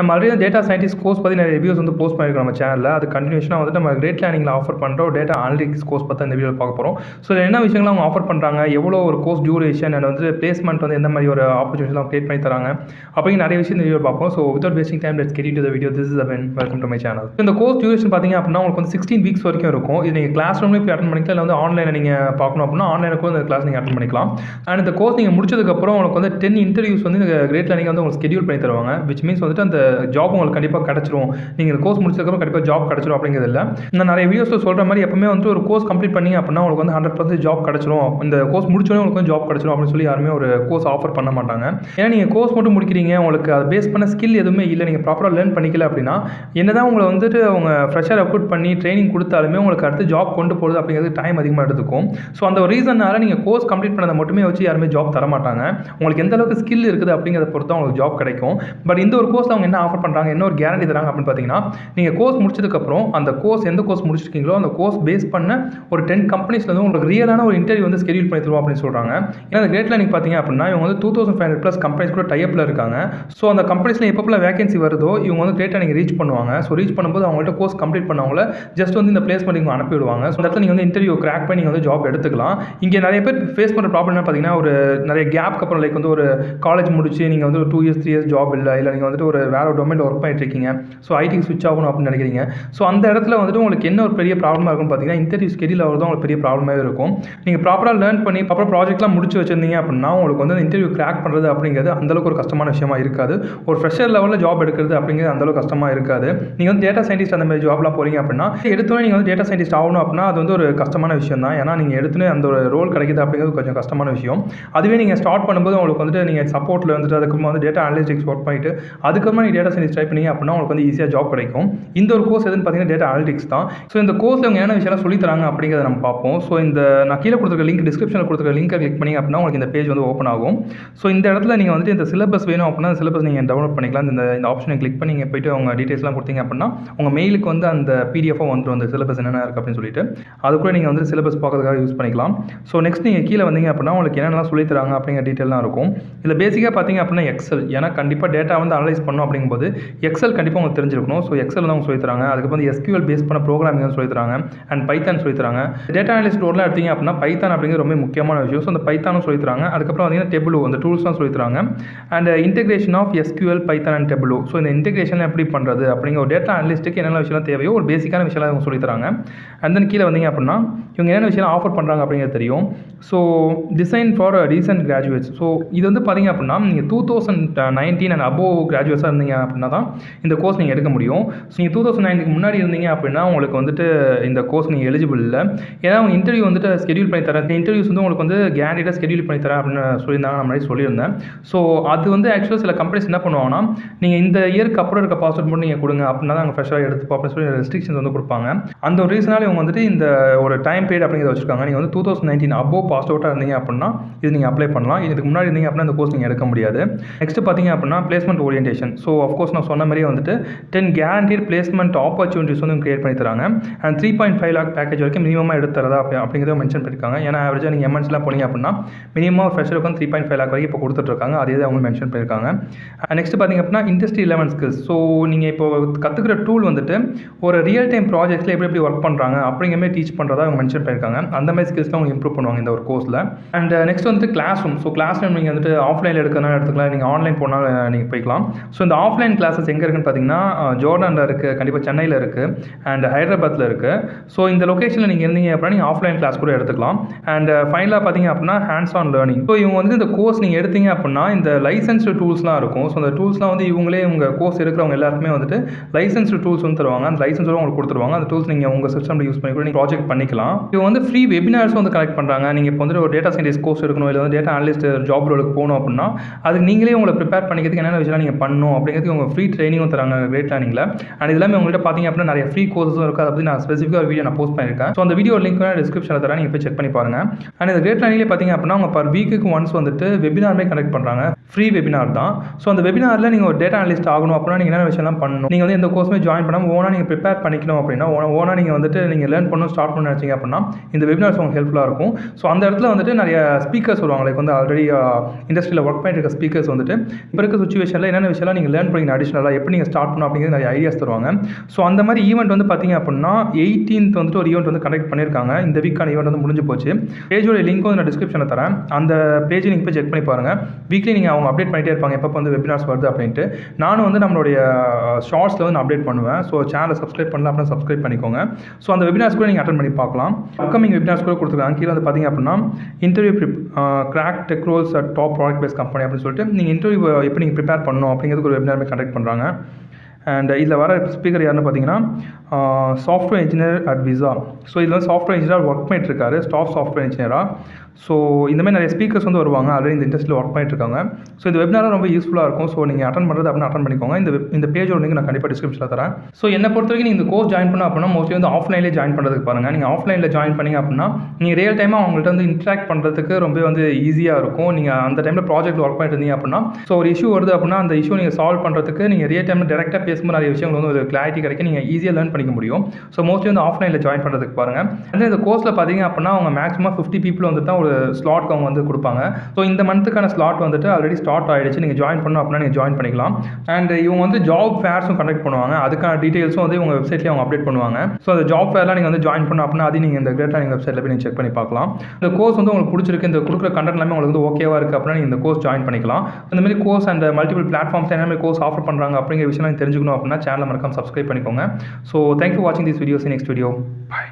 நம்ம already data scientist course பற்றி நிறைய ரிவ்யூஸ் வந்து போஸ்ட் பண்ணியிருக்கோம் நம்ம சேனலில். அது கண்டினியூஷனாக வந்துட்டு நம்ம கிரேட் லேர்னிங்கில் ஆஃபர் பண்ணுற ஒரு டேட்டா அனலிட்டிக்ஸ் கோர்ஸ் பற்றி இந்த வீடியோவில் பார்க்க போகிறோம். ஸோ இதில் என்ன விஷயங்கள் அவங்க ஆஃபர் பண்ணுறாங்க, எவ்வளோ ஒரு கோர்ஸ் டியூரேஷன் அண்ட் வந்து பிளேஸ்மெண்ட் வந்து எந்த மாதிரி ஒரு ஆப்பர்ச்சுனிட்டிலாம் கிரியேட் பண்ணி தராங்க அப்படிங்கிற நிறைய விஷயம் இந்த வீடியோ பார்ப்போம். So without wasting time let's get into the video. This is அபென், வெல்கம் டு மை சேனல். இந்த கோர்ஸ் டியூரேஷன் பார்த்தீங்க அப்படின்னா உங்களுக்கு வந்து 16 வீக்ஸ் வரைக்கும் இருக்கும். இது நீங்கள் கிளாஸ் ரூம்லேயே போய் அட்டன் பண்ணிக்கலாம், இல்லை வந்து ஆன்லைனில் நீங்கள் பார்க்கணும் அப்படின்னா ஆன்லைனுக்கும் இந்த கிளாஸ் நீங்கள் அட்டன் பண்ணிக்கலாம். அண்ட் இந்த கோர்ஸ் நீங்கள் முடிச்சதுக்கப்புறம் உங்களுக்கு வந்து 10 இன்டர்வியூஸ் வந்து இந்த கிரேட் லேர்னிங் வந்து உங்களுக்கு ஸ்கெடியூல் பண்ணி தருவாங்க. விச் மீன்ஸ் வந்துட்டு அந்த ஜாப் உங்களுக்கு கண்டிப்பாக கிடச்சிரும். நீங்கள் இந்த கோர்ஸ் முடிச்சதுக்கப்புறம் கண்டிப்பாக ஜாப் கிடச்சிரும் அப்படிங்கிறது இல்லை. நான் நிறைய வீடியோஸில் சொல்கிற மாதிரி எப்பவுமே வந்து ஒரு கோர்ஸ் கம்ப்ளீட் பண்ணி அப்படின்னா உங்களுக்கு வந்து 100% ஜாப் கிடச்சிரும், இந்த கோர்ஸ் முடிச்சோடனே உங்களுக்கு வந்து ஜாப் கிடச்சிரும் அப்படின்னு சொல்லி யாருமே ஒரு கோர்ஸ் ஆஃபர் பண்ண மாட்டாங்க. ஏன்னா நீங்கள் கோர்ஸ் மட்டும் முடிக்கிறீங்க, உங்களுக்கு அதை பேஸ் பண்ண ஸ்கில் எதுவுமே இல்லை, நீங்கள் ப்ராப்பராக லேர்ன் பண்ணிக்கல அப்படின்னா என்ன தான் உங்களை வந்துட்டு அவங்க ஃப்ரெஷர் அப்ரூட் பண்ணி ட்ரைனிங் கொடுத்தாலுமே உங்களுக்கு அடுத்து ஜாப் கொண்டு போகிறது அப்படிங்கிறது டைம் அதிகமாக எடுத்துக்கும். ஸோ அந்த ஒரு ரீசன்னால நீங்கள் கோர்ஸ் கம்ப்ளீட் பண்ணதை மட்டுமே வச்சு யாருமே ஜாப் தர மாட்டாங்க. உங்களுக்கு எந்த அளவுக்கு ஸ்கில் இருக்குது அப்படிங்கிறத பொறுத்து உங்களுக்கு ஜாப் கிடைக்கும். பட் இந்த ஒரு கோர்ஸ் அவங்க என்ன ஆஃபர் பண்ணுறாங்க, என்ன ஒரு கேரண்டி தராங்க அப்படின்னு பார்த்தீங்கன்னா, நீங்கள் கோர்ஸ் முடிச்சதுக்கப்புறம் அந்த கோர்ஸ் எந்த கோர்ஸ் முடிச்சிருக்கீங்களோ அந்த கோர்ஸ் பேஸ் பண்ண ஒரு 10 கம்பெனிஸ்ல வந்து உங்களுக்கு ரியலான ஒரு இன்டர்வியூ வந்து ஸ்கெடியூல் பண்ணி தருவோம் அப்படின்னு சொல்கிறாங்க. ஏன்னா அந்த கிரேட் லேர்னிங் பார்த்தீங்க அப்படின்னா இவங்க வந்து 2500+ கம்பெனிஸ் கூட டைப்பில் இருக்காங்க. ஸோ அந்த கம்பெனிஸில் எப்பப்பெல்லாம் வேகன்சி வருதோ இவங்க வந்து கிரேட் லேர்னிங் ரீச் பண்ணுவாங்க. ஸோ ரீச் பண்ணும்போது அவங்கள்ட்ட கோர்ஸ் கம்ப்ளீட் பண்ணவங்கள ஜஸ்ட் வந்து இந்த பிளேஸ்மெண்ட் இவங்க அனுப்பி விடுவாங்க. ஸோ அந்த இடத்துல நீங்கள் வந்து இன்டர்வியூ கிராக் பண்ணி நீங்கள் வந்து ஜாப் எடுத்துக்கலாம். இங்கே நிறைய பேர் ஃபேஸ் பண்ணுற ப்ராப்ளம் என்ன பார்த்தீங்கன்னா, ஒரு நிறைய கேப்க்கு அப்புறம் லைக் வந்து ஒரு காலேஜ் முடிச்சு நீங்கள் வந்து ஒரு 2 இயர்ஸ் 3 இயர்ஸ் ஜாப் இல்லை, நீங்கள் வந்துட்டு ஒரு வேற ஒரு டொமைனில் ஒர்க் பண்ணிட்டு இருக்கீங்க, ஸோ ஐடிக்கு ஸ்விட்ச் ஆகணும் அப்படின்னு நினைக்கிறீங்க. ஸோ அந்த இடத்துல வந்துட்டு உங்களுக்கு என்ன ஒரு பெரிய ப்ராப்ளமாக இருக்கும் பார்த்தீங்கன்னா, இன்டர்வியூ ஸ்கெடியூல் ஆகிறது உங்களுக்கு பெரிய ப்ராப்ளமாகவே இருக்கும். நீங்கள் ப்ராப்பராக லேர்ன் பண்ணி ப்ராப்பராக ப்ராஜெக்ட்லாம் முடிச்சு வச்சிருந்தீங்க அப்படின்னா உங்களுக்கு வந்து இன்டர்வியூ கிராக் பண்ணுறது அப்படிங்கிறது அந்தளவுக்கு ஒரு கஷ்டமான விஷயமா இருக்காது. ஒரு ஃப்ரெஷர் லெவலில் ஜாப் எடுக்கிறது அப்படிங்கிறது அந்தளவுக்கு கஷ்டமாக இருக்காது. நீங்கள் வந்து டேட்டா சயின்டிஸ்ட் அந்த மாதிரி ஜாப்லாம் போகிறீங்க அப்படின்னா எடுத்தோன்னே நீங்கள் வந்து டேட்டா சயின்டிஸ்ட் ஆகணும் அப்படின்னா அது வந்து ஒரு கஷ்டமான விஷயம் தான். ஏன்னா நீங்கள் எடுத்துனே அந்த ஒரு ரோல் கிடைக்குது அப்படிங்கிறது கொஞ்சம் கஷ்டமான விஷயம். அதுவே நீங்கள் ஸ்டார்ட் பண்ணும்போது உங்களுக்கு வந்துட்டு நீங்கள் சப்போர்ட்டில் வந்துட்டு அதுக்கப்புறமா வந்து டேட்டா அனலிட்டிக்ஸ் ஒர்க் பண்ணிட்டு அதுக்கப்புறமா நீங்கள் டேட்டா சயின்டிஸ்ட் ட்ரை பண்ணீங்க அப்படின்னா உங்களுக்கு வந்து ஈஸியாக ஜாப் கிடைக்கும். இந்த ஒரு கோர்ஸ் எதுன்னு பார்த்தீங்கன்னா டேட்டா அனலிட்டிக்ஸ் தான். ஸோ இந்த கோர்ஸில் அவங்க என்ன விஷயம் சொல்லி தராங்க அப்படிங்கிறத நம்ம பார்ப்போம். ஸோ இந்த நான் கீழே கொடுத்துருக்க லிங்க், டிஸ்கிரிப்ஷனில் கொடுத்துருக்க லிங்கை கிளிக் பண்ணி அப்படின்னா உங்களுக்கு இந்த பேஜ் வந்து ஓப்பன் ஆகும். ஸோ இந்த இடத்துல நீங்கள் வந்துட்டு இந்த சிலபஸ் வேணும் அப்படின்னா சிலபஸ் நீங்கள் டவுன்லோட் பண்ணிக்கலாம். இந்த ஆப்ஷனை கிளிக் பண்ணி நீங்கள் போய்ட்டு அவங்க டீட்டெயில்ஸ்லாம் கொடுத்தீங்க அப்படின்னா உங்கள் மெயிலுக்கு வந்து அந்த பிடிஎஃபாக வந்துடும் அந்த சிலபஸ் என்னென்ன இருக்குது அப்படின்னு சொல்லிட்டு அது கூட நீங்கள் வந்து சிலபஸ் பார்க்கறதுக்காக யூஸ் பண்ணிக்கலாம். ஸோ நெக்ஸ்ட் நீங்கள் கீழே வந்தீங்க அப்படின்னா உங்களுக்கு என்னென்னலாம் சொல்லி தராங்க அப்படிங்கிற டீட்டெயிலாம் இருக்கும். இதில் பேசிக்காக பார்த்தீங்க அப்படின்னா எக்ஸல், ஏன்னா கண்டிப்பாக டேட்டா வந்து அனலைஸ் பண்ணணும் அப்படிங்கும்போது எக்ஸல் கண்டிப்பாக உங்களுக்கு தெரிஞ்சிருக்கணும். ஸோ எக்ஸல் தான் அவங்க சொல்லி தராங்க. அதுக்கு வந்து SQL பேஸ் பண்ண ப்ரோக்ராமிங் வந்து சொல்லி தராங்க அண்ட் பைத்தான் சொல்லி தராங்க. டேட்டா அனலிஸ்ட் ரோல்லாம் எடுத்தீங்க அப்படின்னா பைத்தான் அப்படிங்கிறது ரொம்ப முக்கியமான விஷயம். ஸோ அந்த பைத்தானும் சொல்லி தராங்க. அதுக்கப்புறம் பார்த்தீங்கன்னா டெபுலோ, அந்த டூல்ஸ்லாம் சொல்லி தராங்க and integration of SQL, Python and Tableau. So இந்த இன்டெகிரேஷன் எப்படி பண்ணுறது அப்படிங்கிற ஒரு டேட்டா அனலிஸ்ட்டுக்கு என்னென்ன விஷயம் தேவையோ ஒரு பேசிக்கான விஷயம்லாம் அவங்க சொல்லி தராங்க. அண்ட் தென் கீழே வந்தீங்க அப்படின்னா இவங்க என்னென்ன விஷயம் ஆஃபர் பண்ணுறாங்க அப்படிங்கிறது தெரியும். So design for recent graduates. So இது வந்து பார்த்தீங்க அப்படின்னா நீங்கள் 2019 அண்ட் அபோவ் கிராஜுவேட்ஸாக இருந்தீங்க அப்படின்னா தான் இந்த கோர்ஸ் நீங்கள் எடுக்க முடியும். ஸோ நீங்கள் 2019 முன்னாடி இருந்தீங்க அப்படின்னா உங்களுக்கு வந்துட்டு இந்த கோர்ஸ் நீங்கள் எலிஜிபிள் இல்லை. ஏன்னா அவங்க இன்டர்வியூ வந்துட்டு ஸ்கெடியூல் பண்ணி தரேன், இந்த இன்டர்வியூஸ் வந்து உங்களுக்கு வந்து கேரண்டியாக ஸ்கெடியூல் பண்ணி தரேன் அப்படின்னு சொல்லியிருந்தாங்க. நான் முன்னாடி சொல்லியிருந்தேன். ஸோ அது வந்து ஆக்சுவலாக சில கம்பெனிஸ் என்ன பண்ணுவாங்கன்னா, நீங்கள் இந்த இயருக்கு அப்புறம் இருக்க பாஸ்வேர்ட் மட்டும் நீங்கள் கொடுங்க அப்படின்னா தான் அங்கே ஃப்ரெஷ்ஷாக எடுத்துப்போம் அப்படின்னு சொல்லி ரெஸ்ட்ரிக்ஷன்ஸ் வந்து கொடுப்பாங்க. அந்த ஒரு ரீசனால இவங்க வந்துட்டு இந்த ஒரு டைம் பீரியட் அப்படிங்கிறத வச்சிருக்காங்க. நீங்கள் வந்து 2019 அபோவ் பாஸ் அவுட்டாக இருந்தீங்க அப்படின்னா இது நீங்கள் அப்ளை பண்ணலாம். இதுக்கு முன்னாடி இருந்தீங்க அப்படின்னா இந்த கோர்ஸ் நீங்கள் எடுக்க முடியாது. நெக்ஸ்ட் பார்த்தீங்க அப்படின்னா பிளேஸ்மெண்ட் ஓரியன்டேஷன். ஸோ அஃப்கோர்ஸ் நான் சொன்ன மாதிரியே வந்துட்டு 10 கேரண்டீட் பிளேஸ்மெண்ட் ஆப்பர்ச்சுனிட்டிஸ் வந்து கிரியேட் பண்ணி தராங்க அண்ட் 3.5 lakh பேக்கேஜ் வரைக்கும் மினிமமாக எடுத்து தரதா அப்படிங்கிறத மென்ஷன் பண்ணியிருக்காங்க. ஏன்னா ஆவரேஜாக நீங்கள் MNCலாம் போனீங்க அப்படின்னா மினிமம் ஃப்ரெஷருக்கு வந்து 3.5 lakh வரைக்கும் இப்போ கொடுத்துட்ருக்காங்க. அதே தான் அவங்க மென்ஷன் பண்ணியிருக்காங்க. நெக்ஸ்ட் பார்த்தீங்க அப்படின்னா இண்டஸ்ட்ரி 11 ஸ்கில்ஸ். ஸோ நீங்கள் இப்போ கற்றுக்கிற டூல் வந்துட்டு ஒரு ரியல் டைம் ப்ராஜெக்ட்டில் எப்படி ஒர்க் பண்ணுறாங்க அப்படிங்கிற மாதிரி டீச் பண்ணுறதா அவங்க மென்ஷன் பண்ணியிருக்காங்க. அந்த மாதிரி ஸ்கில்ஸ்லாம் அவங்க இம்ப்ரூவ் பண்ணுவாங்க இந்த ஒரு கோர்ஸில். அண்ட் நெக்ஸ்ட் வந்துட்டு class room. So class room நீங்கள் வந்துட்டு ஆஃப்லைனில் எடுக்கிறனால எடுத்துக்கலாம், நீங்கள் ஆன்லைன் போனால் நீங்கள் போய்க்கலாம். ஸோ இந்த ஆஃப்லைன் கிளாஸஸ் எங்கே இருக்குன்னு பார்த்தீங்கன்னா ஜோர்டானில் இருக்குது, கண்டிப்பாக சென்னையில் இருக்குது அண்ட் ஹைதராபாத்தில் இருக்குது. ஸோ இந்த லொக்கேஷனில் நீங்கள் இருந்தீங்க அப்படின்னா நீங்கள் ஆஃப்லைன் கிளாஸ் கூட எடுத்துக்கலாம். அண்ட் ஃபைனலாக பார்த்தீங்க அப்படின்னா ஹேண்ட்ஸ் ஆன் லேர்னிங். ஸோ இவங்க வந்து இந்த கோர்ஸ் நீங்கள் எடுத்தீங்க அப்படின்னா இந்த லைசன்ஸ்டு டூல்ஸ்லாம் இருக்கும். ஸோ அந்த டூல்ஸ்லாம் வந்து இவங்களே உங்கள் கோர்ஸ் எடுக்கிறவங்க எல்லாருக்குமே வந்துட்டு லைசன்ஸ்டு டூல்ஸ் வந்து தருவாங்க. அந்த லைசன்ஸோட உங்களுக்கு கொடுத்துருவாங்க. அந்த டூல்ஸ் நீங்கள் உங்கள் சிஸ்டமில் யூஸ் பண்ணி கூட நீங்கள் ப்ராஜெக்ட் பண்ணிக்கலாம். இவங்க வந்து ஃப்ரீ வெபினார்ஸ் வந்து கனெக்ட் பண்ணுறாங்க. நீங்கள் இப்போ வந்துட்டு ஒரு டேட்டா சயின்டிஸ்ட் கோர்ஸ் எடுக்கணும், இல்லை வந்து டேட்டா அனலிஸ்ட் ஜாப் ரோலுக்கு போகணும் அப்படின்னா அதுக்கு நீங்களே உங்களை ப்ரிப்பேர் பண்ணிக்கிறதுக்கு என்னென்ன விஷயம் நீங்கள் பண்ணணும் அப்படிங்கிறதுக்கு உங்கள் ஃப்ரீ ட்ரைனிங்கும் தராங்க கிரேட் லேர்னிங்கில். அண்ட் எல்லாமே உங்கள்கிட்ட பார்த்தீங்க அப்படின்னா நிறைய ஃப்ரீ கோர்ஸும் இருக்குது. அதை பற்றி நான் ஸ்பெசிஃபிக்காக வீடியோ நான் போஸ்ட் பண்ணியிருக்கேன். ஸோ அந்த வீடியோ லிங்க் டிஸ்கிரிப்ஷனில் தரேன், நீங்கள் போய் செக் பண்ணி பாருங்கள். அண்ட் இந்த கிரேட் லேர்னிங்லேயே பார்த்தீங்க அப்படின்னா அவங்க பர் வீக்குக்கு ஒன்ஸ் வந்துட்டு வெபினாருமே கனெக்ட் பண்ணுறாங்க. ஃப்ரீ வெபினார் தான். ஸோ அந்த வெபினாரில் நீங்கள் ஒரு டேட்டா அனலிஸ்ட் ஆகணும் அப்படின்னா நீங்கள் என்ன விஷயம்லாம் பண்ணணும், நீங்கள் வந்து எந்த கோர்ஸுமே ஜாயின் பண்ணாமல் ஓனாக நீங்கள் ப்ரிப்பேர் பண்ணிக்கணும் அப்படின்னா ஓனாக நீங்கள் வந்துட்டு நீங்கள் லேர்ன் பண்ணணும் ஸ்டார்ட் பண்ண நினச்சிங்க அப்படின்னா இந்த வெபினார்ஸ் உங்களுக்கு ஹெல்ப்ஃபுல்லாக இருக்கும். ஸோ அந்த இடத்துல வந்துட்டு நிறைய ஸ்பீக்கர்ஸ் வருவாங்க. லைக் வந்து ஆல்ரெடி இண்டஸ்ட்ரியில் ஒர்க் பண்ணிட்டு இருக்க ஸ்பீக்கர்ஸ் வந்துட்டு இப்போ இருக்க சுச்சுவேஷனில் என்னென்ன விஷயம்லாம் நீங்கள் லேர்ன் ஜாயின் பண்ணிங்க அடிஷ்னலாக எப்படி நீங்கள் ஸ்டார்ட் பண்ணணும் அப்படிங்கிறது நிறைய ஐடியாஸ் தருவாங்க. ஸோ அந்த மாதிரி ஈவெண்ட் வந்து பார்த்தீங்க அப்படின்னா 18th வந்துட்டு ஒரு ஈவெண்ட் வந்து கண்டக்ட் பண்ணியிருக்காங்க. இந்த வீக்கான ஈவெண்ட் வந்து முடிஞ்சு போச்சு. பேஜோட லிங்க் வந்து நான் டிஸ்கிரிப்ஷனில் தரேன். அந்த பேஜை நீங்கள் போய் செக் பண்ணி பாருங்கள். வீக்லி நீங்கள் அவங்க அப்டேட் பண்ணிட்டே இருப்பாங்க எப்போ வந்து வெபினார்ஸ் வருது அப்படின்ட்டு. நானும் வந்து நம்மளுடைய ஷார்ட்ஸில் வந்து நான் அப்டேட் பண்ணுவேன். ஸோ சேனலை சப்ஸ்கிரைப் பண்ணல அப்படின்னா சப்ஸ்கிரைப் பண்ணிக்கோங்க. ஸோ அந்த வெபினார்ஸ் கூட நீங்கள் அட்டன் பண்ணி பார்க்கலாம். அப்கமிங் வெபினார்ஸ் கூட கொடுத்துருக்காங்க. கீழே வந்து பார்த்தீங்க அப்படின்னா interview crack tech roles at top product base company அப்படின்னு சொல்லிட்டு நீங்கள் இன்டர்வியூ எப்படி நீங்கள் ப்ரிப்பேர் பண்ணணும் அப்படிங்கிறதுக்கு ஒரு வெபினாருமே கண்டக்ட் பண்ணுறாங்க. அண்ட் இதில் வர ஸ்பீக்கர் யாருன்னு பார்த்தீங்கன்னா software engineer at visa. So இதில் வந்து சாஃப்ட்வேர் இன்ஜினியர் ஒர்க் பண்ணிட்டு இருக்காரு, ஸ்டாஃப் சாஃப்ட்வேர் இன்ஜினியராக. ஸோ இந்த மாதிரி நிறைய ஸ்பீக்கர்ஸ் வந்து வருவாங்க, ஆல்ரெடி இந்த இண்டஸ்ட்ரியில் ஒர்க் பண்ணிட்டு இருக்காங்க. ஸோ இந்த வெபினார் ரொம்ப யூஸ்ஃபுல்லாக இருக்கும். ஸோ நீங்கள் அட்டன் பண்ணுறது அப்படின்னா அட்டன் பண்ணிக்கோங்க. இந்த பேஜோட லிங்க் நான் கண்டிப்பாக டிஸ்கிரிப்ஷனில் தரேன். ஸோ என்னை பொறுத்த வரைக்கும் நீங்கள் இந்த கோர்ஸ் ஜாயின் பண்ண அப்படின்னா மோஸ்ட்லி வந்து ஆஃப்லைன்லேயே ஜாயின் பண்ணுறதுக்கு பாருங்கள். நீங்கள் ஆஃப்லைனில் ஜாயின் பண்ணிங்க அப்படின்னா நீங்கள் ரியல் டைமாக அவங்கள்ட்ட வந்து இன்ட்ராக்ட் பண்ணுறதுக்கு ரொம்ப வந்து ஈஸியாக இருக்கும். நீங்கள் அந்த டைமில் ப்ராஜெக்ட் ஒர்க் பண்ணிட்டு இருந்தீங்க அப்படின்னா ஸோ ஒரு இஷ்யூ வருது அப்படின்னா அந்த இஷ்யூ நீங்கள் சால்வ் பண்ணுறதுக்கு நீங்கள் ரியல் டைமில் டேரெக்டாக பேசும்போது நிறைய விஷயங்கள் வந்து ஒரு கிளாரிட்டி கிடைக்கும். நீங்கள் ஈஸியாக லேர்ன் பண்ணிக்க முடியும். ஸோ மோஸ்ட்லி வந்து ஆஃப்லைனில் ஜாயின் பண்ணுறதுக்கு பாருங்கள். அண்ட் இந்த கோர்ஸில் பார்த்தீங்க அப்படின்னா அவங்க மேக்ஸிமம் 50 people வந்துட்டு தான் ஒரு ஸ்லாட்க்கு அவங்க வந்து கொடுப்பாங்க. ஸோ இந்த மந்த்துக்கான ஸ்லாட் வந்துட்டு ஆல்ரெடி ஸ்டார்ட் ஆகிடுச்சு. நீங்கள் ஜாயின் பண்ணணும் அப்படின்னா நீங்கள் ஜாயின் பண்ணிக்கலாம். அண்ட் இவங்க வந்து ஜாப் ஃபேர்ஸும் கண்டக்ட் பண்ணுவாங்க. அதுக்கான டீட்டெயில்ஸும் வந்து இவங்க வெப்சைட்லேயே அவங்க அப்டேட் பண்ணுவாங்க. ஸோ அந்த ஜாப் ஃபேர்லாம் நீங்கள் வந்து ஜாயின் பண்ணணும் அப்படின்னா அது நீங்கள் இந்த கிரேட் லேர்னிங் வெப்சைட்டில் போய் நீங்கள் செக் பண்ணி பார்க்கலாம். இந்த கோர்ஸ் வந்து உங்களுக்கு பிடிச்சிருக்கு, இந்த கொடுக்குற கண்டென்ட் எல்லாமே உங்களுக்கு வந்து ஓகேவா இருக்குது அப்படின்னா நீங்கள் இந்த கோர்ஸ் ஜாயின் பண்ணிக்கலாம். இந்த மாதிரி கோர்ஸ் அண்ட் மல்டிபிள் பிளாட்ஃபார்ம்ஸ் என்ன மாதிரி கோர்ஸ் ஆஃபர் பண்ணுறாங்க அப்படிங்கிற விஷயம் தெரிஞ்சுக்கணும் அப்படின்னா சேனலை மறக்காம சப்ஸ்கிரைப் பண்ணிக்கோங்க. ஸோ தேங்க்யூ ஃபார் வாட்சிங் this videos. Next video. Bye.